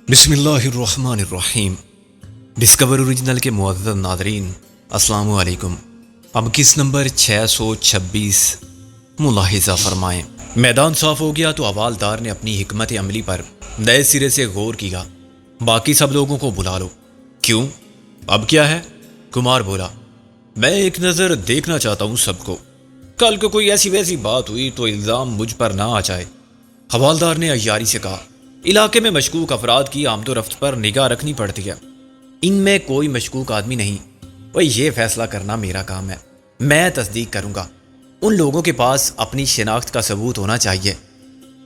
بسم اللہ الرحمن الرحیم۔ ڈسکور اوریجنل کے معزز ناظرین، السلام علیکم۔ اب کس نمبر 626 ملاحظہ فرمائیں۔ میدان صاف ہو گیا تو حوالدار نے اپنی حکمت عملی پر نئے سرے سے غور کیا۔ باقی سب لوگوں کو بلا لو۔ کیوں؟ اب کیا ہے؟ کمار بولا، میں ایک نظر دیکھنا چاہتا ہوں سب کو، کل کو کوئی ایسی ویسی بات ہوئی تو الزام مجھ پر نہ آ جائے۔ حوالدار نے عیاری سے کہا، علاقے میں مشکوک افراد کی آمد و رفت پر نگاہ رکھنی پڑتی ہے، ان میں کوئی مشکوک آدمی نہیں، وہ یہ فیصلہ کرنا میرا کام ہے، میں تصدیق کروں گا۔ ان لوگوں کے پاس اپنی شناخت کا ثبوت ہونا چاہیے،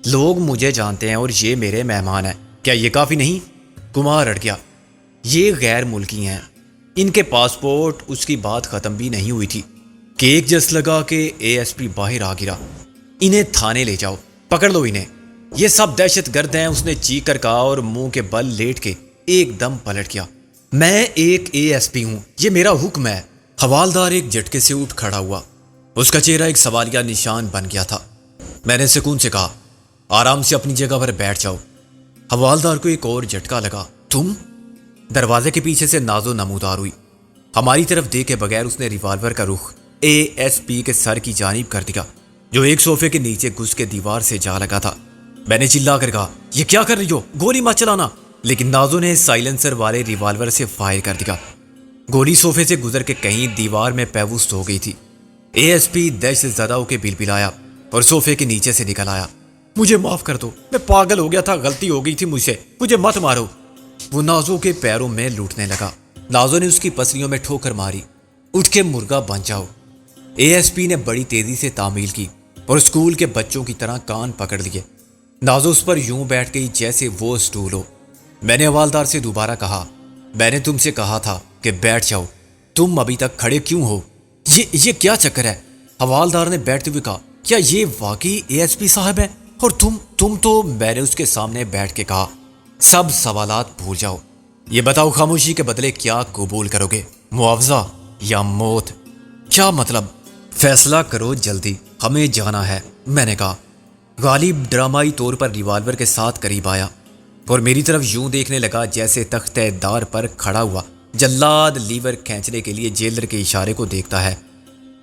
لوگ مجھے جانتے ہیں اور یہ میرے مہمان ہیں، کیا یہ کافی نہیں؟ کمار اڑ گیا، یہ غیر ملکی ہیں، ان کے پاسپورٹ۔ اس کی بات ختم بھی نہیں ہوئی تھی کہ ایک جس لگا کے اے ایس پی باہر آ گرا۔ انہیں تھانے لے جاؤ، پکڑ لو انہیں، یہ سب دہشت گرد ہیں، اس نے چیخ کر کہا اور منہ کے بل لیٹ کے ایک دم پلٹ گیا۔ میں ایک اے ایس پی ہوں، یہ میرا حکم ہے۔ حوالدار ایک جھٹکے سے اٹھ کھڑا ہوا، اس کا چہرہ ایک سوالیہ نشان بن گیا تھا۔ میں نے سکون سے کہا، آرام سے اپنی جگہ پر بیٹھ جاؤ۔ حوالدار کو ایک اور جھٹکا لگا۔ تم؟ دروازے کے پیچھے سے نازو نمودار ہوئی، ہماری طرف دیکھے بغیر اس نے ریوالور کا رخ اے ایس پی کے سر کی جانب کر دیا، جو ایک صوفے کے نیچے گھس کے دیوار سے جا لگا تھا۔ میں نے چلا کر کہا، یہ کیا کر رہی ہو؟ گولی مت چلانا، لیکن نازو نے سائلنسر والے ریوالور سے فائر کر دیا۔ گولی صوفے سے گزر کے کہیں دیوار میں پیوست ہو گئی تھی۔ اے ایس پی دہشت زدہ ہو کے بلبلایا اور صوفے کے نیچے سے نکل آیا۔ مجھے معاف کر دو، میں پاگل ہو گیا تھا، غلطی ہو گئی تھی مجھ سے، مجھے مت مارو۔ وہ نازو کے پیروں میں لوٹنے لگا۔ نازو نے اس کی پسلیوں میں ٹھوکر ماری۔ اٹھ کے مرغا بن جاؤ۔ اے ایس پی نے بڑی تیزی سے تعمیل کی اور اسکول کے بچوں کی طرح کان پکڑ لیے۔ نازو اس پر یوں بیٹھ گئی جیسے وہ اسٹول ہو۔ میں نے حوالدار سے دوبارہ کہا، میں نے تم سے کہا تھا کہ بیٹھ جاؤ، تم ابھی تک کھڑے کیوں ہو؟ یہ کیا چکر ہے؟ حوالدار نے بیٹھتے ہوئے کہا، کیا یہ واقعی اے ایس پی صاحب ہے؟ اور تم تو؟ میں نے اس کے سامنے بیٹھ کے کہا، سب سوالات بھول جاؤ، یہ بتاؤ خاموشی کے بدلے کیا قبول کرو گے، معاوضہ یا موت؟ کیا مطلب؟ فیصلہ کرو جلدی، ہمیں جانا ہے۔ میں نے کہا۔ غالب ڈرامائی طور پر ریوالور کے ساتھ قریب آیا اور میری طرف یوں دیکھنے لگا جیسے تختہ دار پر کھڑا ہوا جلاد لیور کھینچنے کے لیے جیلر کے اشارے کو دیکھتا ہے۔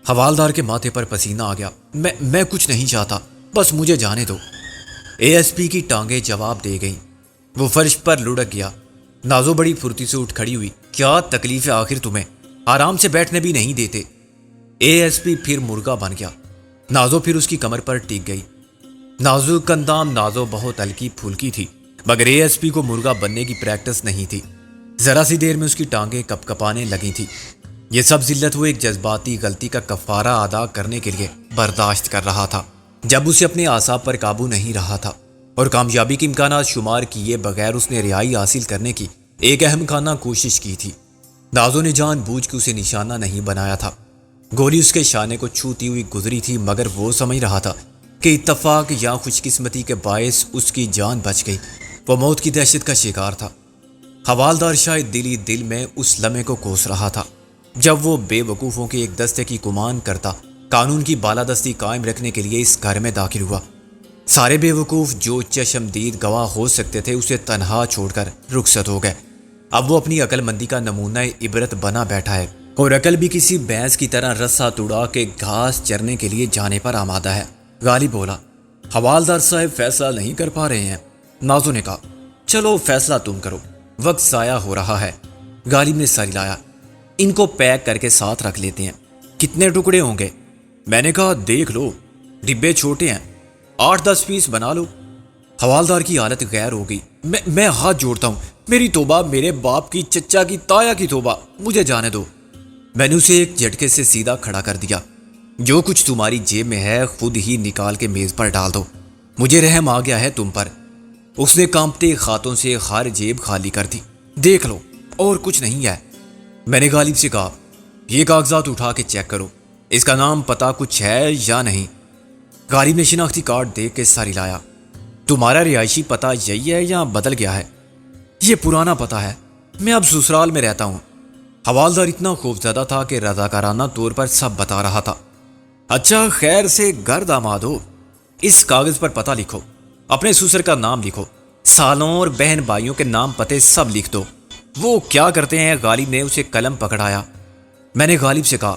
حوالدار کے ماتھے پر پسینہ آ گیا۔ میں کچھ نہیں چاہتا، بس مجھے جانے دو۔ اے ایس پی کی ٹانگیں جواب دے گئیں، وہ فرش پر لڑک گیا۔ نازو بڑی پھرتی سے اٹھ کھڑی ہوئی۔ کیا تکلیف ہے آخر تمہیں؟ آرام سے بیٹھنے بھی نہیں دیتے۔ اے ایس پی پھر مرغا بن گیا۔ نازو پھر اس کی کمر پر ٹک گئی۔ نازک اندام نازو بہت ہلکی پھلکی تھی، مگر اے ایس پی کو مرغا بننے کی پریکٹس نہیں تھی۔ ذرا سی دیر میں اس کی ٹانگیں کپ کپانے لگی تھی۔ یہ سب ذلت وہ ایک جذباتی غلطی کا کفارہ ادا کرنے کے لیے برداشت کر رہا تھا، جب اسے اپنے اعصاب پر قابو نہیں رہا تھا، اور کامیابی کے امکانات شمار کیے بغیر اس نے رہائی حاصل کرنے کی ایک اہم خانہ کوشش کی تھی۔ نازو نے جان بوجھ کے اسے نشانہ نہیں بنایا تھا۔ گولی اس کے شانے کو چھوتی ہوئی گزری تھی، مگر وہ سمجھ رہا تھا کہ اتفاق یا خوش قسمتی کے باعث اس کی جان بچ گئی۔ وہ موت کی دہشت کا شکار تھا۔ حوالدار شاید دل ہی دل میں اس لمحے کو کوس رہا تھا جب وہ بے وقوفوں کے ایک دستے کی کمان کرتا قانون کی بالادستی قائم رکھنے کے لیے اس گھر میں داخل ہوا۔ سارے بے وقوف جو چشمدید گواہ ہو سکتے تھے اسے تنہا چھوڑ کر رخصت ہو گئے۔ اب وہ اپنی عقل مندی کا نمونہ عبرت بنا بیٹھا ہے، اور عقل بھی کسی بھینس کی طرح رسا توڑا کے گھاس چرنے کے لیے جانے پر آمادہ ہے۔ غالب بولا، حوالدار صاحب فیصلہ نہیں کر پا رہے ہیں۔ نازو نے کہا، چلو فیصلہ تم کرو، وقت ضائع ہو رہا ہے۔ غالب نے سر ہلایا، ان کو پیک کر کے ساتھ رکھ لیتے ہیں۔ کتنے ٹکڑے ہوں گے؟ میں نے کہا، دیکھ لو، ڈبے چھوٹے ہیں، 8-10 پیس بنا لو۔ حوالدار کی حالت غیر ہو گئی۔ میں ہاتھ جوڑتا ہوں، میری توبہ، میرے باپ کی، چچا کی، تایا کی توبہ، مجھے جانے دو۔ میں نے اسے ایک جھٹکے سے سیدھا کھڑا کر دیا۔ جو کچھ تمہاری جیب میں ہے خود ہی نکال کے میز پر ڈال دو، مجھے رحم آ گیا ہے تم پر۔ اس نے کانپتے ہاتھوں سے ہر جیب خالی کر دی۔ دیکھ لو، اور کچھ نہیں ہے۔ میں نے غالب سے کہا، یہ کاغذات اٹھا کے چیک کرو، اس کا نام پتہ کچھ ہے یا نہیں؟ غالب نے شناختی کارڈ دیکھ کے سر ہلایا۔ تمہارا رہائشی پتہ یہی ہے یا بدل گیا ہے؟ یہ پرانا پتہ ہے، میں اب سسرال میں رہتا ہوں۔ حوالدار اتنا خوفزدہ تھا کہ رضاکارانہ طور پر سب بتا رہا تھا۔ اچھا، خیر سے گھر داماد ہو، اس کاغذ پر پتہ لکھو، اپنے سسر کا نام لکھو، سالوں اور بہن بھائیوں کے نام پتے سب لکھ دو۔ وہ کیا کرتے ہیں؟ غالب نے اسے قلم پکڑایا۔ میں نے غالب سے کہا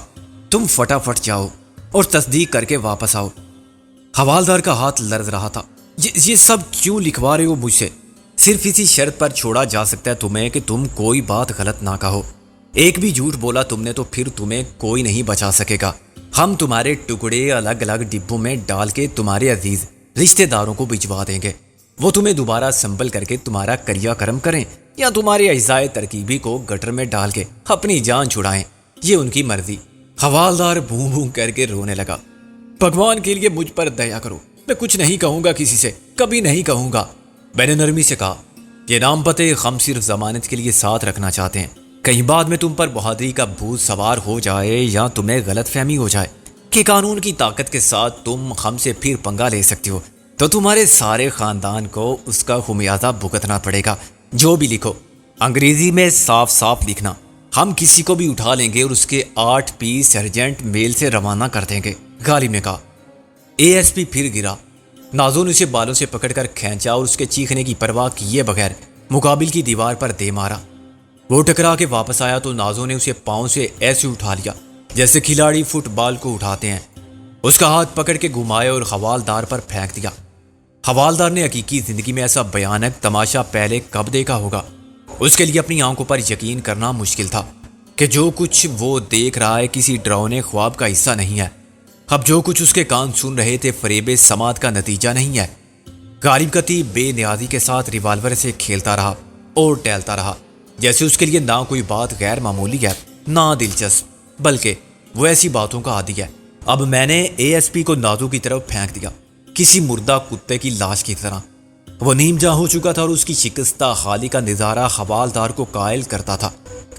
تم فٹافٹ جاؤ اور تصدیق کر کے واپس آؤ۔ حوالدار کا ہاتھ لرز رہا تھا۔ یہ سب کیوں لکھوا رہے ہو مجھ سے؟ صرف اسی شرط پر چھوڑا جا سکتا ہے تمہیں کہ تم کوئی بات غلط نہ کہو۔ ایک بھی جھوٹ بولا تم نے تو پھر تمہیں کوئی نہیں بچا سکے گا۔ ہم تمہارے ٹکڑے الگ الگ ڈبوں میں ڈال کے تمہارے عزیز رشتہ داروں کو بھجوا دیں گے۔ وہ تمہیں دوبارہ سنبھل کر کے تمہارا کریا کرم کریں یا تمہارے اجزائے ترکیبی کو گٹر میں ڈال کے اپنی جان چھڑائیں، یہ ان کی مرضی۔ حوالدار بھوں بھوں کر کے رونے لگا۔ بھگوان کے لیے مجھ پر دیا کرو، میں کچھ نہیں کہوں گا کسی سے، کبھی نہیں کہوں گا۔ میں نے نرمی سے کہا یہ نام پتے ہم صرف ضمانت کے لیے ساتھ رکھنا چاہتے ہیں، کہیں بعد میں تم پر بہادری کا بھوت سوار ہو جائے یا تمہیں غلط فہمی ہو جائے کہ قانون کی طاقت کے ساتھ تم ہم سے پھر پنگا لے سکتے ہو، تو تمہارے سارے خاندان کو اس کا خمیازہ بھگتنا پڑے گا۔ جو بھی لکھو انگریزی میں صاف صاف لکھنا۔ ہم کسی کو بھی اٹھا لیں گے اور اس کے 8 پیس سرجنٹ میل سے روانہ کر دیں گے، غالب نے کہا۔ اے ایس پی پھر گرا۔ نازو نے اسے بالوں سے پکڑ کر کھینچا اور اس کے چیخنے کی پرواہ کیے بغیر مقابل کی دیوار پر دے مارا۔ وہ ٹکرا کے واپس آیا تو نازو نے اسے پاؤں سے ایسے اٹھا لیا جیسے کھلاڑی فٹ بال کو اٹھاتے ہیں۔ اس کا ہاتھ پکڑ کے گھمایا اور حوالدار پر پھینک دیا۔ حوالدار نے حقیقی زندگی میں ایسا بھیانک تماشا پہلے کب دیکھا ہوگا؟ اس کے لیے اپنی آنکھوں پر یقین کرنا مشکل تھا کہ جو کچھ وہ دیکھ رہا ہے کسی ڈراؤنے خواب کا حصہ نہیں ہے۔ اب جو کچھ اس کے کان سن رہے تھے فریب سماعت کا نتیجہ نہیں ہے۔ غالب کتی بے نیازی کے ساتھ ریوالور سے کھیلتا رہا اور ٹہلتا رہا، جیسے اس کے لیے نہ کوئی بات غیر معمولی ہے نہ دلچسپ، بلکہ وہ ایسی باتوں کا عادی ہے۔ اب میں نے اے ایس پی کو نازو کی طرف پھینک دیا، کسی مردہ کتے کی لاش کی طرح۔ وہ نیم جاں ہو چکا تھا اور اس کی شکستہ حالی کا نظارہ حوالدار کو قائل کرتا تھا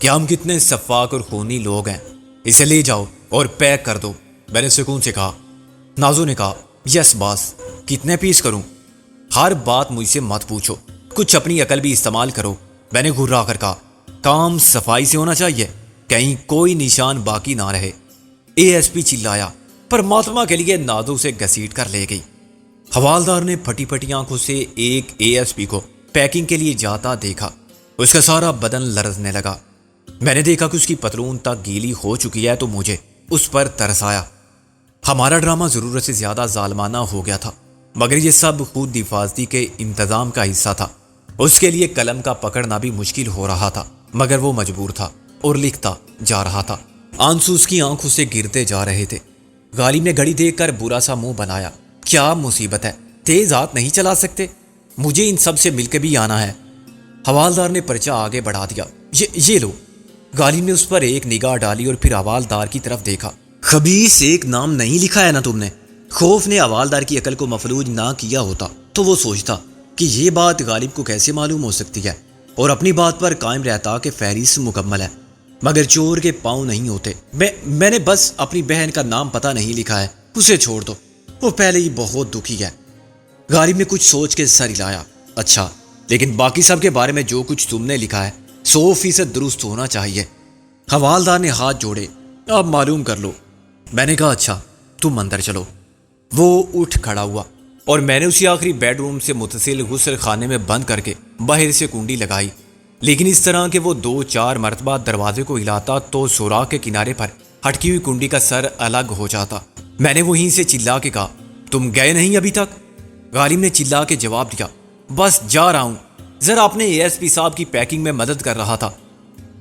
کہ ہم کتنے شفاق اور خونی لوگ ہیں۔ اسے لے جاؤ اور پیک کر دو، میں نے سکون سے کہا۔ نازو نے کہا یس باس، کتنے پیس کروں؟ ہر بات مجھ سے مت پوچھو، کچھ اپنی عقل بھی استعمال کرو، میں نے گھرا کر کہا۔ کام صفائی سے ہونا چاہیے، کہیں کوئی نشان باقی نہ رہے۔ اے ایس پی چلایا، پرماتما کے لیے نازو سے گھسیٹ کر لے گئی۔ حوالدار نے پھٹی پھٹی آنکھوں سے ایک اے ایس پی کو پیکنگ کے لیے جاتا دیکھا۔ اس کا سارا بدن لرزنے لگا۔ میں نے دیکھا کہ اس کی پتلون تک گیلی ہو چکی ہے تو مجھے اس پر ترس آیا۔ ہمارا ڈرامہ ضرورت سے زیادہ ظالمانہ ہو گیا تھا، مگر یہ سب خود حفاظتی کے انتظام کا حصہ تھا۔ اس کے لیے قلم کا پکڑنا بھی مشکل ہو رہا تھا، مگر وہ مجبور تھا اور لکھتا جا رہا تھا۔ آنسو اس کی آنکھوں سے گرتے جا رہے تھے۔ غالب نے گھڑی دیکھ کر برا سا منہ بنایا۔ کیا مصیبت ہے، تیز ہاتھ نہیں چلا سکتے؟ مجھے ان سب سے مل کے بھی آنا ہے۔ حوالدار نے پرچہ آگے بڑھا دیا۔ یہ لو۔ غالب نے اس پر ایک نگاہ ڈالی اور پھر حوالدار کی طرف دیکھا۔ خبیث، ایک نام نہیں لکھا ہے نا تم نے؟ خوف نے حوالدار کی عقل کو مفلوج نہ کیا ہوتا تو وہ سوچتا کہ یہ بات غالب کو کیسے معلوم ہو سکتی ہے، اور اپنی بات پر قائم رہتا کہ فہرست مکمل ہے، مگر چور کے پاؤں نہیں ہوتے۔ میں نے بس اپنی بہن کا نام پتہ نہیں لکھا ہے، اسے چھوڑ دو، وہ پہلے ہی بہت دکھی ہے۔ غالب نے کچھ سوچ کے سر ہلایا۔ اچھا، لیکن باقی سب کے بارے میں جو کچھ تم نے لکھا ہے 100% درست ہونا چاہیے۔ حوالدار نے ہاتھ جوڑے۔ اب معلوم کر لو۔ میں نے کہا اچھا، تم اندر چلو۔ وہ اٹھ کھڑا ہوا اور میں نے اسی آخری بیڈ روم سے متصل غسل خانے میں بند کر کے باہر سے کنڈی لگائی، لیکن اس طرح کہ وہ 2-4 مرتبہ دروازے کو ہلاتا تو سوراخ کے کنارے پر ہٹکی ہوئی کنڈی کا سر الگ ہو جاتا۔ میں نے وہیں سے چلا کے کہا تم گئے نہیں ابھی تک؟ غالب نے چلا کے جواب دیا بس جا رہا ہوں، ذرا اپنے اے ایس پی صاحب کی پیکنگ میں مدد کر رہا تھا،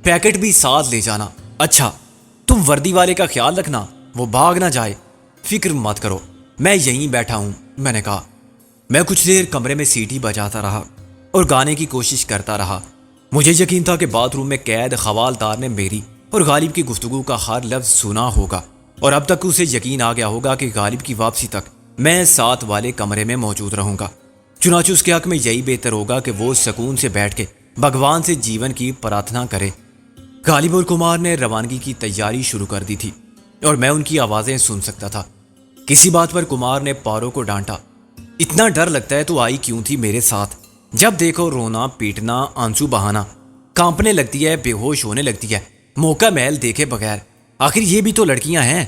پیکٹ بھی ساتھ لے جانا۔ اچھا، تم وردی والے کا خیال رکھنا، وہ بھاگ نہ جائے۔ فکر مت کرو، میں یہیں بیٹھا ہوں، میں نے کہا۔ میں کچھ دیر کمرے میں سیٹی بجاتا رہا اور گانے کی کوشش کرتا رہا۔ مجھے یقین تھا کہ باتھ روم میں قید حوالدار نے میری اور غالب کی گفتگو کا ہر لفظ سنا ہوگا، اور اب تک اسے یقین آ گیا ہوگا کہ غالب کی واپسی تک میں ساتھ والے کمرے میں موجود رہوں گا۔ چنانچہ اس کے حق میں یہی بہتر ہوگا کہ وہ سکون سے بیٹھ کے بھگوان سے جیون کی پرارتھنا کرے۔ غالب اور کمار نے روانگی کی تیاری شروع کر دی تھی اور میں ان کی آوازیں سن سکتا تھا۔ کسی بات پر کمار نے پارو کو ڈانٹا۔ اتنا ڈر لگتا ہے تو آئی کیوں تھی میرے ساتھ؟ جب دیکھو رونا پیٹنا آنسو بہانا، کانپنے لگتی ہے، بے ہوش ہونے لگتی ہے موقع محل دیکھے بغیر، آخر یہ بھی تو لڑکیاں ہیں۔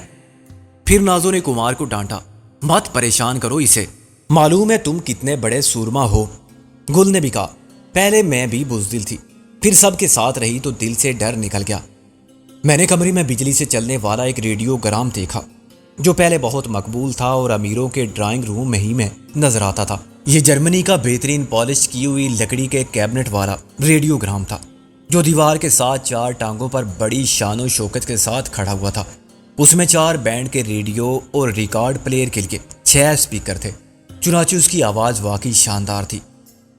پھر نازو نے کمار کو ڈانٹا، مت پریشان کرو اسے، معلوم ہے تم کتنے بڑے سورما ہو، گل نے بھی کہا پہلے میں بھی بزدل تھی، پھر سب کے ساتھ رہی تو دل سے ڈر نکل گیا۔ میں نے کمرے میں بجلی سے چلنے والا ایک ریڈیو گرام دیکھا جو پہلے بہت مقبول تھا اور امیروں کے ڈرائنگ روم میں ہی میں نظر آتا تھا۔ یہ جرمنی کا بہترین پالش کی ہوئی لکڑی کے کیبنٹ والا ریڈیو گرام تھا جو دیوار کے ساتھ 4 ٹانگوں پر بڑی شان و شوکت کے ساتھ کھڑا ہوا تھا۔ اس میں 4 بینڈ کے ریڈیو اور ریکارڈ پلیئر کے لیے 6 اسپیکر تھے، چنانچہ اس کی آواز واقعی شاندار تھی۔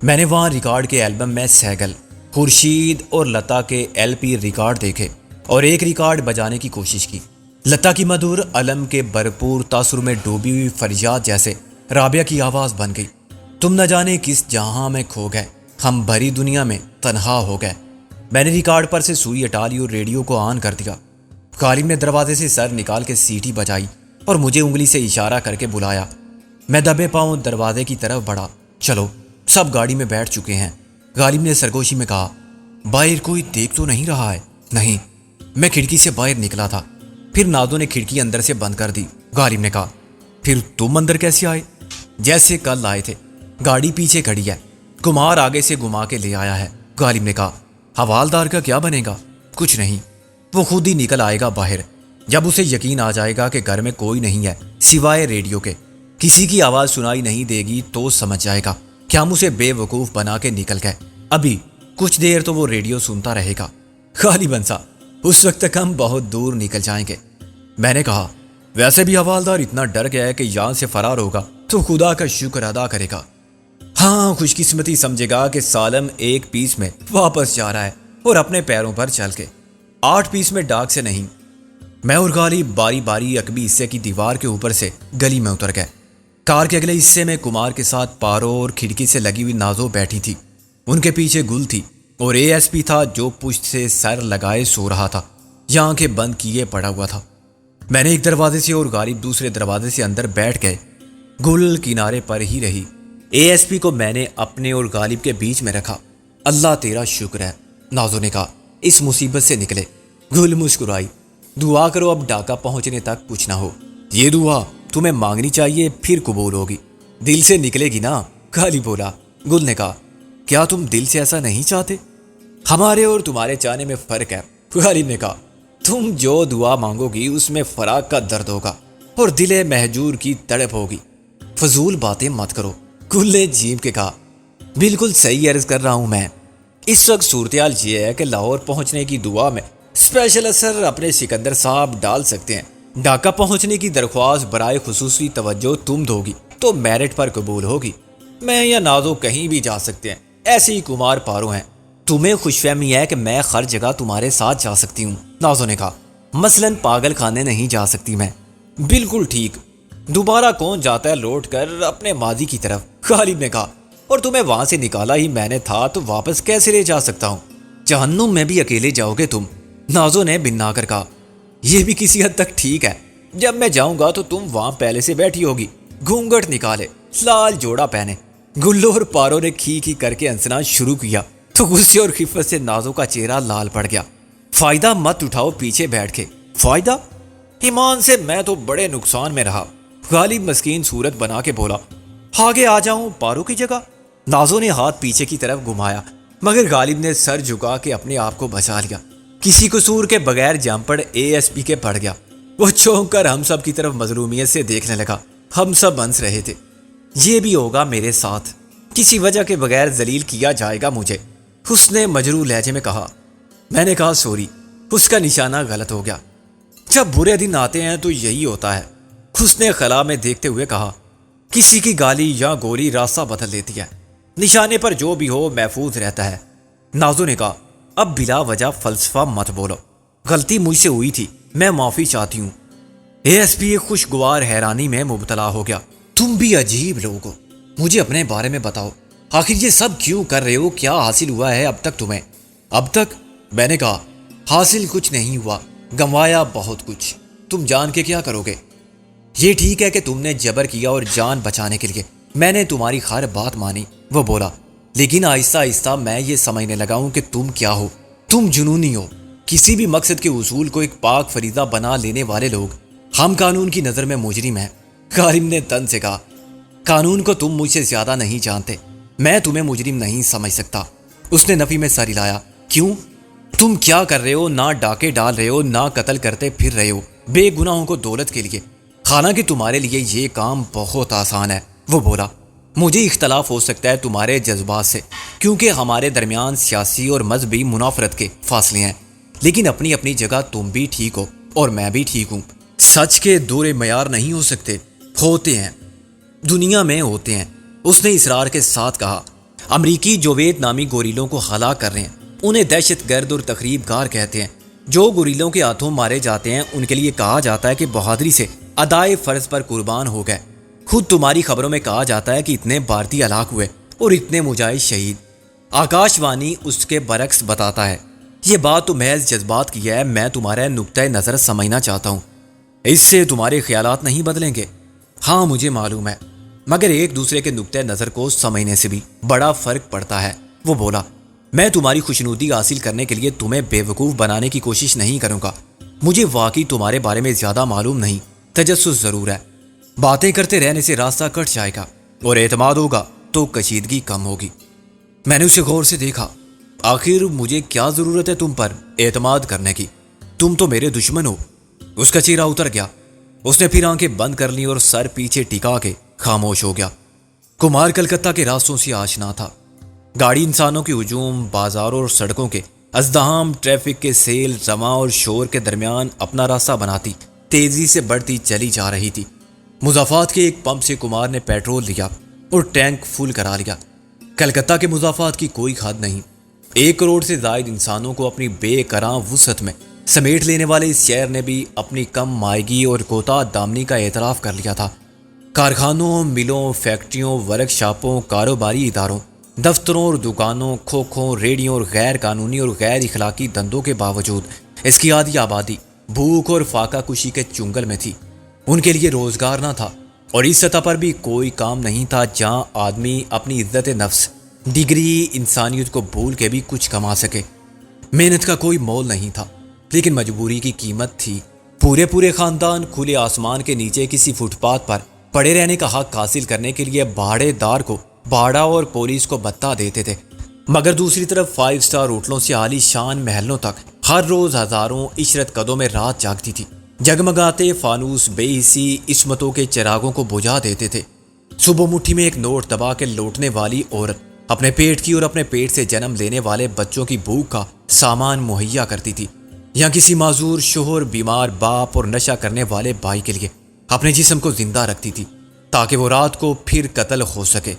میں نے وہاں ریکارڈ کے البم میں سہگل، خورشید اور لتا کے LP ریکارڈ دیکھے اور ایک ریکارڈ بجانے کی کوشش کی۔ لتا کی مدھر علم کے بھرپور تاثر میں ڈوبی ہوئی فریاد جیسے رابعہ کی آواز بن گئی۔ تم نہ جانے کس جہاں میں کھو گئے، ہم بھری دنیا میں تنہا ہو گئے۔ میں نے ریکارڈ پر سے سوئی ہٹا لی اور ریڈیو کو آن کر دیا۔ غالب نے دروازے سے سر نکال کے سیٹی بجائی اور مجھے انگلی سے اشارہ کر کے بلایا۔ میں دبے پاؤں دروازے کی طرف بڑھا۔ چلو، سب گاڑی میں بیٹھ چکے ہیں۔ غالب نے سرگوشی میں کہا باہر کوئی دیکھ تو نہیں رہا ہے؟ نہیں، میں کھڑکی سے باہر نکلا تھا، پھر نازو نے کھڑکی اندر سے بند کر دی۔ غالب نے کہا پھر تم اندر کیسے آئے؟ جیسے کل آئے تھے، گاڑی پیچھے کھڑی ہے، کمار آگے سے گھما کے لے آیا ہے۔ غالب نے کہا حوالدار کا کیا بنے گا؟ کچھ نہیں، وہ خود ہی نکل آئے گا باہر جب اسے یقین آ جائے گا کہ گھر میں کوئی نہیں ہے سوائے ریڈیو کے۔ کسی کی آواز سنائی نہیں دے گی تو سمجھ جائے گا کہ ہم اسے بے وقوف بنا کے نکل گئے۔ ابھی کچھ دیر تو وہ ریڈیو سنتا رہے گا، غالب بنسا اس وقت تک ہم بہت دور نکل جائیں گے۔ میں نے کہا ویسے بھی حوالدار اتنا ڈر گیا ہے کہ یہاں سے فرار ہوگا تو خدا کا شکر ادا کرے گا۔ ہاں، خوش قسمتی سمجھے گا کہ سالم 1 پیس میں واپس جا رہا ہے اور اپنے پیروں پر چل کے 8 پیس میں ڈاک سے نہیں۔ میں اور غالب باری باری عقبی حصے کی دیوار کے اوپر سے گلی میں اتر گئے۔ کار کے اگلے حصے میں کمار کے ساتھ پارو اور کھڑکی سے لگی ہوئی نازو بیٹھی تھی، ان کے پیچھے گل تھی اور ASP تھا جو پشت سے سر لگائے سو رہا تھا یا آنکھیں بند کیے پڑا ہوا تھا۔ میں نے ایک دروازے سے اور غالب دوسرے دروازے سے اندر بیٹھ گئے۔ گل کنارے پر ہی رہی۔ ASP کو میں نے اپنے اور غالب کے بیچ میں رکھا۔ اللہ تیرا شکر ہے، نازو نے کہا، اس مصیبت سے نکلے۔ گل مسکرائی۔ دعا کرو اب ڈاکہ پہنچنے تک کچھ نہ ہو۔ یہ دعا تمہیں مانگنی چاہیے، پھر قبول ہوگی، دل سے نکلے گی نا، غالب بولا۔ گل نے کہا کیا تم دل سے ایسا نہیں چاہتے؟ ہمارے اور تمہارے چاہنے میں فرق ہے، غالب نے کہا۔ تم جو دعا مانگو گی اس میں فراق کا درد ہوگا اور دل مہجور کی تڑپ ہوگی۔ فضول باتیں مت کرو، گل نے جھیم کے کہا۔ بالکل صحیح عرض کر رہا ہوں میں۔ اس وقت صورتحال یہ ہے کہ لاہور پہنچنے کی دعا میں اسپیشل اثر اپنے سکندر صاحب ڈال سکتے ہیں۔ ڈھاکہ پہنچنے کی درخواست برائے خصوصی توجہ تم دو گی تو میرٹ پر قبول ہوگی۔ میں یا نازو کہیں بھی جا سکتے ہیں، ایسے ہی کمار پارو ہیں۔ تمہیں خوش فہمی ہے کہ میں ہر جگہ تمہارے ساتھ جا سکتی ہوں، نازو نے کہا۔ مثلاً پاگل خانے نہیں جا سکتی میں۔ بالکل ٹھیک، دوبارہ کون جاتا ہے لوٹ کر اپنے ماضی کی طرف، غالب نے کہا۔ اور تمہیں وہاں سے نکالا ہی میں نے تھا تو واپس کیسے لے جا سکتا ہوں؟ جہنم میں بھی اکیلے جاؤ گے تم، نازو نے بنا کر کہا۔ یہ بھی کسی حد تک ٹھیک ہے، جب میں جاؤں گا تو تم وہاں پہلے سے بیٹھی ہوگی، گھونگھٹ نکالے، لال جوڑا پہنے۔ گلو اور پارو نے کھی کھی کر کے ہنسنا شروع کیا تو غصے اور خفت سے نازو کا چہرہ لال پڑ گیا۔ فائدہ مت اٹھاؤ پیچھے بیٹھ کے۔ فائدہ؟ ایمان سے میں تو بڑے نقصان میں رہا، غالب مسکین صورت بنا کے بولا۔ آگے آ جاؤں پارو کی جگہ؟ نازو نے ہاتھ پیچھے کی طرف گھمایا مگر غالب نے سر جھکا کے اپنے آپ کو بچا لیا۔ کسی قصور کے بغیر جامپڑ ASP کے پڑ گیا۔ وہ چونک کر ہم سب کی طرف مظلومیت سے دیکھنے لگا۔ ہم سب ہنس رہے تھے۔ یہ بھی ہوگا میرے ساتھ، کسی وجہ کے بغیر ذلیل کیا جائے گا مجھے، اس نے مجروح لہجے میں کہا۔ میں نے کہا سوری، اس کا نشانہ غلط ہو گیا۔ جب برے دن آتے ہیں تو یہی ہوتا ہے، اس نے خلا میں دیکھتے ہوئے کہا۔ کسی کی گالی یا گولی راستہ بدل دیتی ہے، نشانے پر جو بھی ہو محفوظ رہتا ہے، نازو نے کہا۔ اب بلا وجہ فلسفہ مت بولو، غلطی مجھ سے ہوئی تھی، میں معافی چاہتی ہوں۔ ASP ایک خوشگوار حیرانی میں مبتلا ہو گیا۔ تم بھی عجیب لوگ ہو، مجھے اپنے بارے میں بتاؤ، آخر یہ سب کیوں کر رہے ہو؟ کیا حاصل ہوا ہے اب تک تمہیں؟ اب تک؟ میں نے کہا حاصل کچھ نہیں ہوا، گنوایا بہت کچھ۔ تم جان کے کیا کرو گے؟ یہ ٹھیک ہے کہ تم نے جبر کیا اور جان بچانے کے لیے میں نے تمہاری ہر بات مانی، وہ بولا، لیکن آہستہ آہستہ میں یہ سمجھنے لگا ہوں کہ تم کیا ہو۔ تم جنونی ہو، کسی بھی مقصد کے اصول کو ایک پاک فریضہ بنا لینے والے لوگ۔ ہم قانون کی نظر میں مجرم ہیں، غالب نے تن سے کہا۔ قانون کو تم مجھ سے زیادہ نہیں جانتے، میں تمہیں مجرم نہیں سمجھ سکتا۔ اس نے نفی میں سر ہلایا۔ کیوں؟ تم کیا کر رہے ہو؟ نہ ڈاکے ڈال رہے ہو، نہ قتل کرتے پھر رہے ہو بے گناہوں کو دولت کے لیے، حالانکہ تمہارے لیے یہ کام بہت آسان ہے۔ وہ بولا، مجھے اختلاف ہو سکتا ہے تمہارے جذبات سے، کیونکہ ہمارے درمیان سیاسی اور مذہبی منافرت کے فاصلے ہیں، لیکن اپنی اپنی جگہ تم بھی ٹھیک ہو اور میں بھی ٹھیک ہوں۔ سچ کے دورے معیار نہیں ہو سکتے، ہوتے ہیں، دنیا میں ہوتے ہیں۔ اس نے اصرار کے ساتھ کہا، امریکی جو ویتنامی گوریلوں کو ہلاک کر رہے ہیں انہیں دہشت گرد اور تخریب کار کہتے ہیں۔ جو گوریلوں کے ہاتھوں مارے جاتے ہیں ان کے لیے کہا جاتا ہے کہ بہادری سے ادائے فرض پر قربان ہو گئے۔ خود تمہاری خبروں میں کہا جاتا ہے کہ اتنے بھارتی ہلاک ہوئے اور اتنے مجاہد شہید۔ آکاش وانی اس کے برعکس بتاتا ہے۔ یہ بات تو محض جذبات کی ہے، میں تمہارا نقطۂ نظر سمجھنا چاہتا ہوں، اس سے تمہارے خیالات نہیں بدلیں گے۔ ہاں مجھے معلوم ہے، مگر ایک دوسرے کے نقطۂ نظر کو سمجھنے سے بھی بڑا فرق پڑتا ہے۔ وہ بولا، میں تمہاری خوشنودی حاصل کرنے کے لیے تمہیں بے وقوف بنانے کی کوشش نہیں کروں گا۔ مجھے واقعی تمہارے بارے میں زیادہ معلوم نہیں، تجسس ضرور ہے۔ باتیں کرتے رہنے سے راستہ کٹ جائے گا اور اعتماد ہوگا تو کشیدگی کم ہوگی۔ میں نے اسے غور سے دیکھا۔ آخر مجھے کیا ضرورت ہے تم پر اعتماد کرنے کی؟ تم تو میرے دشمن ہو۔ اس کا چہرہ اتر گیا۔ اس نے پھر آنکھیں بند کر لیں اور سر پیچھے ٹکا کے خاموش ہو گیا۔ کمار کلکتہ کے راستوں سے آشنا تھا۔ گاڑی انسانوں کے ہجوم، بازاروں اور سڑکوں کے ازدحام، ٹریفک کے سیل، رواں اور شور کے درمیان اپنا راستہ بناتی تیزی سے بڑھتی چلی جا رہی تھی۔ مضافات کے ایک پمپ سے کمار نے پیٹرول لیا اور ٹینک فل کرا لیا۔ کلکتہ کے مضافات کی کوئی حد نہیں۔ 1 کروڑ سے زائد انسانوں کو اپنی بے کراں وسعت میں سمیٹ لینے والے اس شہر نے بھی اپنی کم مائیگی اور کوتاہ دامنی کا اعتراف کر لیا تھا۔ کارخانوں، ملوں، فیکٹریوں، ورک شاپوں، کاروباری اداروں، دفتروں اور دکانوں، کھوکھوں، ریڑھیوں اور غیر قانونی اور غیر اخلاقی دندوں کے باوجود اس کی آدھی آبادی بھوک اور فاقہ کشی کے چنگل میں تھی۔ ان کے لیے روزگار نہ تھا اور اس سطح پر بھی کوئی کام نہیں تھا جہاں آدمی اپنی عزت نفس، ڈگری، انسانیت کو بھول کے بھی کچھ کما سکے۔ محنت کا کوئی مول نہیں تھا، لیکن مجبوری کی قیمت تھی۔ پورے خاندان کھلے آسمان کے نیچے کسی فٹ پاتھ پر پڑے رہنے کا حق حاصل کرنے کے لیے بھاڑے دار کو بھاڑا اور پولیس کو بھتہ دیتے تھے، مگر دوسری طرف 5 اسٹار ہوٹلوں سے عالی شان محلوں تک ہر روز ہزاروں عشرت قدوں میں رات جاگتی تھی۔ جگمگاتے فانوس بے حسی عصمتوں کے چراغوں کو بجھا دیتے تھے۔ صبح مٹھی میں ایک نوٹ دبا کے لوٹنے والی عورت اپنے پیٹ کی اور اپنے پیٹ سے جنم لینے والے بچوں کی بھوک کا سامان مہیا کرتی تھی، یا کسی معذور شوہر، بیمار باپ اور نشہ کرنے والے بھائی کے لیے اپنے جسم کو زندہ رکھتی تھی تاکہ وہ رات کو پھر قتل ہو سکے۔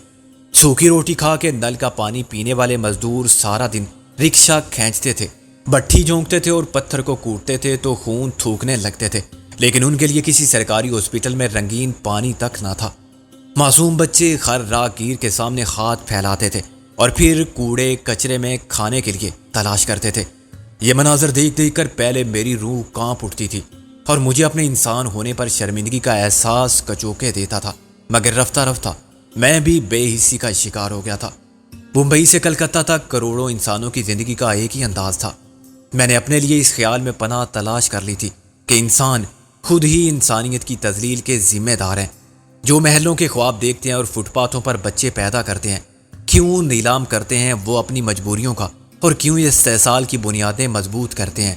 سوکھی روٹی کھا کے نل کا پانی پینے والے مزدور سارا دن رکشہ کھینچتے تھے، بٹھی جھونکتے تھے اور پتھر کو کوٹتے تھے تو خون تھوکنے لگتے تھے، لیکن ان کے لیے کسی سرکاری ہاسپٹل میں رنگین پانی تک نہ تھا۔ معصوم بچے ہر راہگیر کے سامنے ہاتھ پھیلاتے تھے اور پھر کوڑے کچرے میں کھانے کے لیے تلاش کرتے تھے۔ یہ مناظر دیکھ دیکھ کر پہلے میری روح کانپ اٹھتی تھی اور مجھے اپنے انسان ہونے پر شرمندگی کا احساس کچوکے دیتا تھا، مگر رفتہ رفتہ میں بھی بے حسی کا شکار ہو گیا تھا۔ ممبئی سے کلکتہ تک کروڑوں انسانوں کی زندگی کا ایک ہی انداز تھا۔ میں نے اپنے لیے اس خیال میں پناہ تلاش کر لی تھی کہ انسان خود ہی انسانیت کی تذلیل کے ذمہ دار ہیں۔ جو محلوں کے خواب دیکھتے ہیں اور فٹ پاتھوں پر بچے پیدا کرتے ہیں، کیوں نیلام کرتے ہیں وہ اپنی مجبوریوں کا، اور کیوں یہ استحصال کی بنیادیں مضبوط کرتے ہیں؟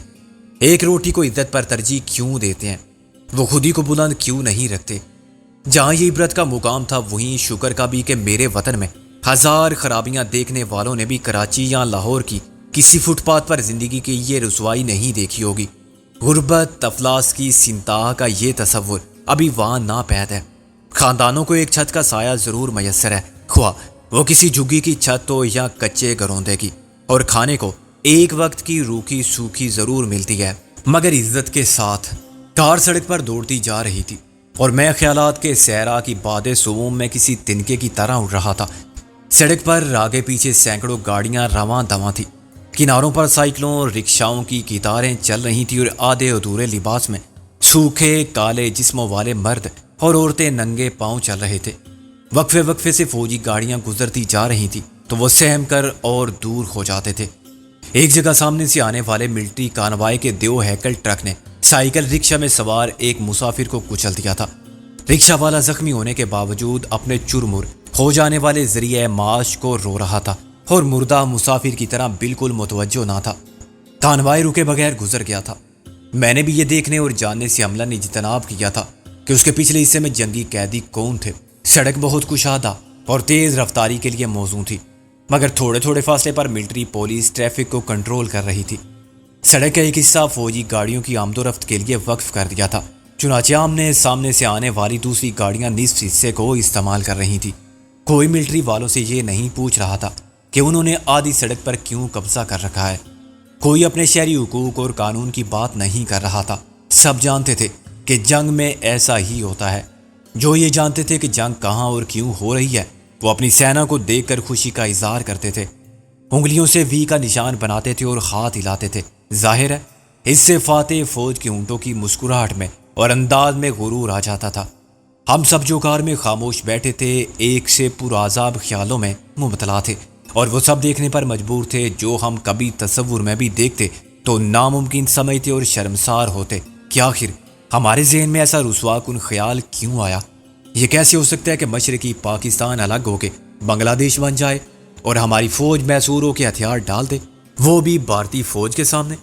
ایک روٹی کو عزت پر ترجیح کیوں دیتے ہیں؟ وہ خودی کو بلند کیوں نہیں رکھتے؟ جہاں یہ عبرت کا مقام تھا وہیں شکر کا بھی کہ میرے وطن میں ہزار خرابیاں دیکھنے والوں نے بھی کراچی یا لاہور کی کسی فٹ پاتھ پر زندگی کی یہ رسوائی نہیں دیکھی ہوگی۔ غربت، افلاس کی سنتہا کا یہ تصور ابھی وہاں ناپید ہے۔ خاندانوں کو ایک چھت کا سایہ ضرور میسر ہے، خواہ وہ کسی جھگی کی چھت ہو یا کچے گروندے کی، اور کھانے کو ایک وقت کی روکھی سوکھی ضرور ملتی ہے، مگر عزت کے ساتھ۔ کار سڑک پر دوڑتی جا رہی تھی اور میں خیالات کے صحرا کی باد سوم میں کسی تنکے کی طرح اڑ رہا تھا۔ سڑک پر آگے پیچھے سینکڑوں گاڑیاں رواں دواں تھیں، کناروں پر سائیکلوں اور رکشاؤں کی قطاریں چل رہی تھیں اور آدھے ادھورے لباس میں سوکھے کالے جسموں والے مرد اور عورتیں ننگے پاؤں چل رہے تھے۔ وقفے وقفے سے فوجی گاڑیاں گزرتی جا رہی تھیں تو وہ سہم کر اور دور ہو جاتے تھے۔ ایک جگہ سامنے سے آنے والے ملٹری کانوائے کے دیو ہیکل ٹرک نے سائیکل رکشہ میں سوار ایک مسافر کو کچل دیا تھا۔ رکشہ والا زخمی ہونے کے باوجود اپنے چرمر کھو جانے والے ذریعہ معاش کو رو رہا تھا اور مردہ مسافر کی طرح بالکل متوجہ نہ تھا۔ کانوائے رکے بغیر گزر گیا تھا۔ میں نے بھی یہ دیکھنے اور جاننے سے عملاً اجتناب کیا تھا کہ اس کے پچھلے حصے میں جنگی قیدی کون تھے۔ سڑک بہت کشادہ اور تیز رفتاری کے لیے موزوں تھی، مگر تھوڑے تھوڑے فاصلے پر ملٹری پولیس ٹریفک کو کنٹرول کر رہی تھی۔ سڑک کا ایک حصہ فوجی گاڑیوں کی آمد و رفت کے لیے وقف کر دیا تھا، چنانچہ آمنے سامنے سے آنے والی دوسری گاڑیاں نصف حصے کو استعمال کر رہی تھیں۔ کوئی ملٹری والوں سے یہ نہیں پوچھ رہا تھا کہ انہوں نے آدھی سڑک پر کیوں قبضہ کر رکھا ہے۔ کوئی اپنے شہری حقوق اور قانون کی بات نہیں کر رہا تھا۔ سب جانتے تھے کہ جنگ میں ایسا ہی ہوتا ہے۔ جو یہ جانتے تھے کہ جنگ کہاں اور کیوں ہو رہی ہے، وہ اپنی سینا کو دیکھ کر خوشی کا اظہار کرتے تھے، انگلیوں سے وی کا نشان بناتے تھے اور ہاتھ ہلاتے تھے۔ ظاہر ہے اس سے فاتح فوج کے اونٹوں کی مسکراہٹ میں اور انداز میں غرور آ جاتا تھا۔ ہم سب جو کار میں خاموش بیٹھے تھے ایک سے پرعذاب خیالوں میں مبتلا تھے، اور وہ سب دیکھنے پر مجبور تھے جو ہم کبھی تصور میں بھی دیکھتے تو ناممکن سمجھتے اور شرمسار ہوتے کہ آخر ہمارے ذہن میں ایسا رسوا کن خیال کیوں آیا۔ یہ کیسے ہو سکتا ہے کہ مشرقی پاکستان الگ ہو کے بنگلہ دیش بن جائے اور ہماری فوج میسوروں کے ہتھیار ڈال دے، وہ بھی بھارتی فوج کے سامنے۔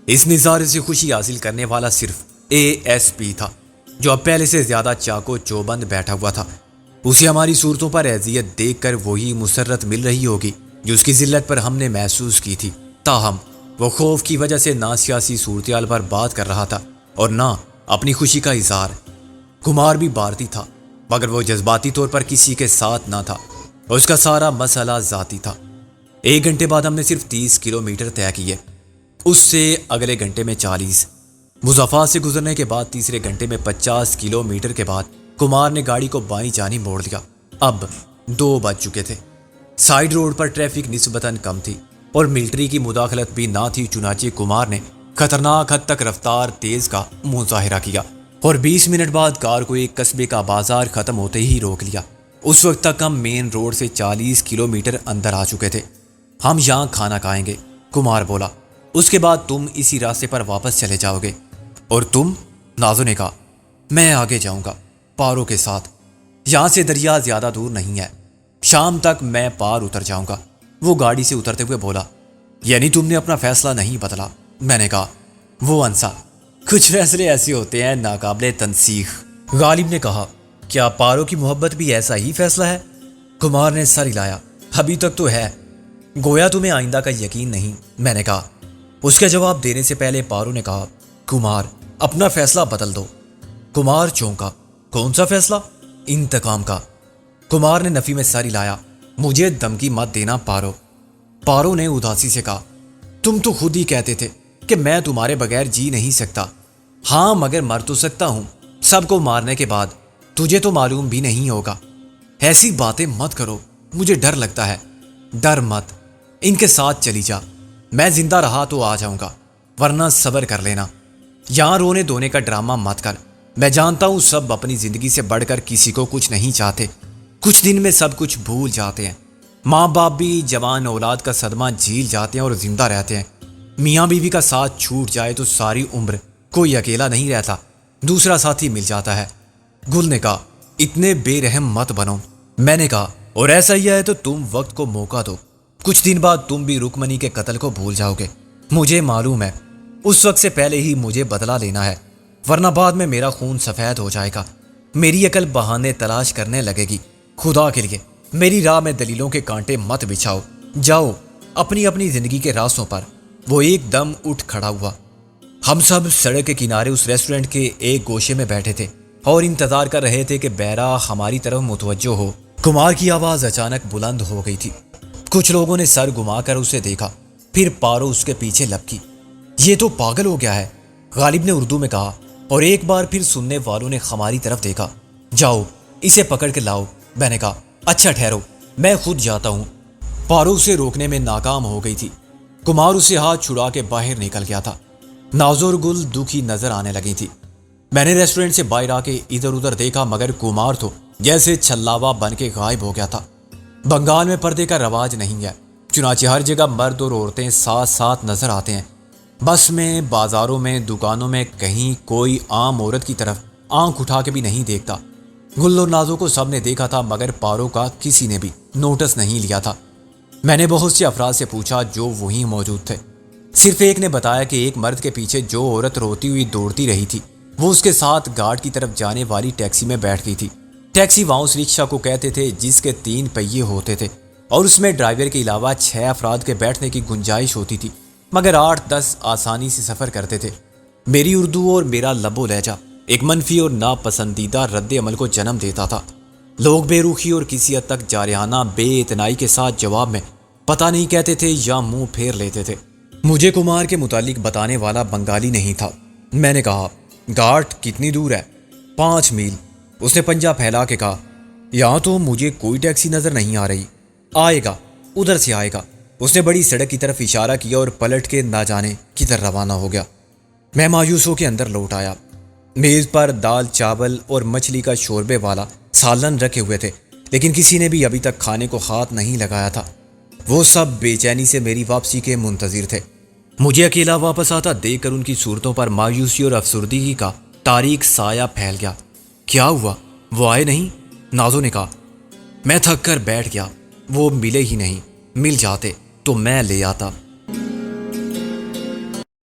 اس نظارے سے خوشی حاصل کرنے والا صرف ASP تھا، جو اب پہلے سے زیادہ چاقو چوبند بیٹھا ہوا تھا۔ اسے ہماری صورتوں پر اذیت دیکھ کر وہی مسرت مل رہی ہوگی جو اس کی ذلت پر ہم نے محسوس کی تھی۔ تاہم وہ خوف کی وجہ سے نہ سیاسی صورتحال پر بات کر رہا تھا اور نہ اپنی خوشی کا اظہار۔ کمار بھی بھارتی تھا، مگر وہ جذباتی طور پر کسی کے ساتھ نہ تھا، اس کا سارا مسئلہ ذاتی تھا۔ 1 گھنٹے بعد ہم نے صرف 30 کلومیٹر طے کیے، اس سے اگلے گھنٹے میں 40۔ مظفر سے گزرنے کے بعد تیسرے گھنٹے میں 50 کلومیٹر کے بعد کمار نے گاڑی کو بائیں جانب موڑ دیا۔ اب 2 بج چکے تھے۔ سائیڈ روڈ پر ٹریفک نسبتاً کم تھی اور ملٹری کی مداخلت بھی نہ تھی، چنانچہ کمار نے خطرناک حد تک رفتار تیز کا مظاہرہ کیا اور 20 منٹ بعد کار کو ایک قصبے کا بازار ختم ہوتے ہی روک لیا۔ اس وقت تک ہم مین روڈ سے 40 کلومیٹر اندر آ چکے تھے۔ ہم یہاں کھانا کھائیں گے، کمار بولا، اس کے بعد تم اسی راستے پر واپس چلے جاؤ گے۔ اور تم؟ نازو نے کہا، میں آگے جاؤں گا پارو کے ساتھ، یہاں سے دریا زیادہ دور نہیں ہے، شام تک میں پار اتر جاؤں گا۔ وہ گاڑی سے اترتے ہوئے بولا، یعنی تم نے اپنا فیصلہ نہیں بدلا؟ میں نے کہا، وہ انسا، کچھ فیصلے ایسے ہوتے ہیں ناقابل تنسیخ۔ غالب نے کہا، کیا پارو کی محبت بھی ایسا ہی فیصلہ ہے؟ کمار نے سر ہلایا، ابھی تک تو ہے، گویا تمہیں آئندہ کا یقین نہیں۔ میں نے کہا۔ اس کے جواب دینے سے پہلے پارو نے کہا، کمار اپنا فیصلہ بدل دو۔ کمار چونکا، کون سا فیصلہ؟ انتقام کا۔ کمار نے نفی میں سر ہلایا، مجھے دھمکی مت دینا پارو۔ پارو نے اداسی سے کہا، تم تو خود ہی کہتے تھے کہ میں تمہارے بغیر جی نہیں سکتا۔ ہاں مگر مر تو سکتا ہوں، سب کو مارنے کے بعد تجھے تو معلوم بھی نہیں ہوگا۔ ایسی باتیں مت کرو، مجھے ڈر لگتا ہے۔ ڈر مت، ان کے ساتھ چلی جا، میں زندہ رہا تو آ جاؤں گا، ورنہ صبر کر لینا۔ یہاں رونے دھونے کا ڈرامہ مت کر، میں جانتا ہوں سب اپنی زندگی سے بڑھ کر کسی کو کچھ نہیں چاہتے، کچھ دن میں سب کچھ بھول جاتے ہیں۔ ماں باپ بھی جوان اولاد کا صدمہ جھیل جاتے ہیں اور زندہ رہتے ہیں۔ میاں بیوی کا ساتھ چھوٹ جائے تو ساری عمر کوئی اکیلا نہیں رہتا، دوسرا ساتھی مل جاتا ہے۔ گل نے کہا، اتنے بے رحم مت بنو۔ میں نے کہا، اور ایسا ہی ہے تو تم وقت کو موقع دو، کچھ دن بعد تم بھی رکمنی کے قتل کو بھول جاؤ گے۔ مجھے معلوم ہے اس وقت سے پہلے ہی مجھے بدلہ لینا ہے، ورنہ بعد میں میرا خون سفید ہو جائے گا، میری عقل بہانے تلاش کرنے لگے گی۔ خدا کے لیے میری راہ میں دلیلوں کے کانٹے مت بچھاؤ، جاؤ اپنی اپنی زندگی کے راستوں پر۔ وہ ایک دم اٹھ کھڑا ہوا۔ ہم سب سڑک کے کنارے اس ریسٹورنٹ کے ایک گوشے میں بیٹھے تھے اور انتظار کر رہے تھے کہ بہرا ہماری طرف متوجہ ہو۔ کمار کی آواز اچانک بلند ہو گئی تھی۔ کچھ لوگوں نے سر گھما کر اسے دیکھا، پھر پارو اس کے پیچھے لپکی۔ یہ تو پاگل ہو گیا ہے، غالب نے اردو میں کہا، اور ایک بار پھر سننے والوں نے ہماری طرف دیکھا۔ جاؤ اسے پکڑ کے لاؤ، میں نے کہا۔ اچھا ٹھہرو، میں خود جاتا ہوں۔ پارو اسے روکنے میں ناکام ہو گئی تھی۔ کمار اسے ہاتھ چھڑا کے باہر نکل گیا تھا۔ نازو اور گل دکھی نظر آنے لگی تھی۔ میں نے ریسٹورنٹ سے باہر آ کے ادھر ادھر دیکھا، مگر کمار تو جیسے چھلاوا بن کے غائب ہو گیا تھا۔ بنگال میں پردے کا رواج نہیں ہے، چنانچہ ہر جگہ مرد اور عورتیں ساتھ ساتھ نظر آتے ہیں۔ بس میں، بازاروں میں، دکانوں میں، کہیں کوئی عام عورت کی طرف آنکھ اٹھا کے بھی نہیں دیکھتا۔ گل اور نازو کو سب نے دیکھا تھا، مگر پارو کا کسی نے بھی نوٹس نہیں لیا تھا۔ میں نے بہت سے افراد سے پوچھا جو وہیں موجود تھے۔ صرف ایک نے بتایا کہ ایک مرد کے پیچھے جو عورت روتی ہوئی دوڑتی رہی تھی، وہ اس کے ساتھ گھاٹ کی طرف جانے والی ٹیکسی میں بیٹھ گئی تھی۔ ٹیکسی وہاں اس رکشا کو کہتے تھے جس کے 3 پہیے ہوتے تھے اور اس میں ڈرائیور کے علاوہ 6 افراد کے بیٹھنے کی گنجائش ہوتی تھی، مگر 8-10 آسانی سے سفر کرتے تھے۔ میری اردو اور میرا لب و لہجہ ایک منفی اور ناپسندیدہ رد عمل کو جنم دیتا تھا۔ لوگ بے روخی اور کسی حد تک جارحانہ بے اتنائی کے ساتھ جواب میں پتہ نہیں کہتے تھے یا منہ پھیر لیتے تھے۔ مجھے کمار کے متعلق بتانے والا بنگالی نہیں تھا۔ میں نے کہا، گھاٹ کتنی دور ہے؟ 5 میل۔ اس نے پنجہ پھیلا کے کہا، یہاں تو مجھے کوئی ٹیکسی نظر نہیں آ رہی۔ آئے گا، ادھر سے آئے گا۔ اس نے بڑی سڑک کی طرف اشارہ کیا اور پلٹ کے نہ جانے کدھر روانہ ہو گیا۔ میں مایوس ہو کے اندر لوٹ آیا۔ میز پر دال، چاول اور مچھلی کا شوربے والا سالن رکھے ہوئے تھے، لیکن کسی نے بھی ابھی تک کھانے کو ہاتھ نہیں لگایا تھا۔ وہ سب بے چینی سے میری واپسی کے منتظر تھے۔ مجھے اکیلا واپس آتا دیکھ کر ان کی صورتوں پر مایوسی اور افسردگی کا تاریک سایہ پھیل گیا۔ کیا ہوا؟ وہ آئے نہیں؟ نازو نے کہا۔ میں تھک کر بیٹھ گیا۔ وہ ملے ہی نہیں، مل جاتے تو میں لے آتا۔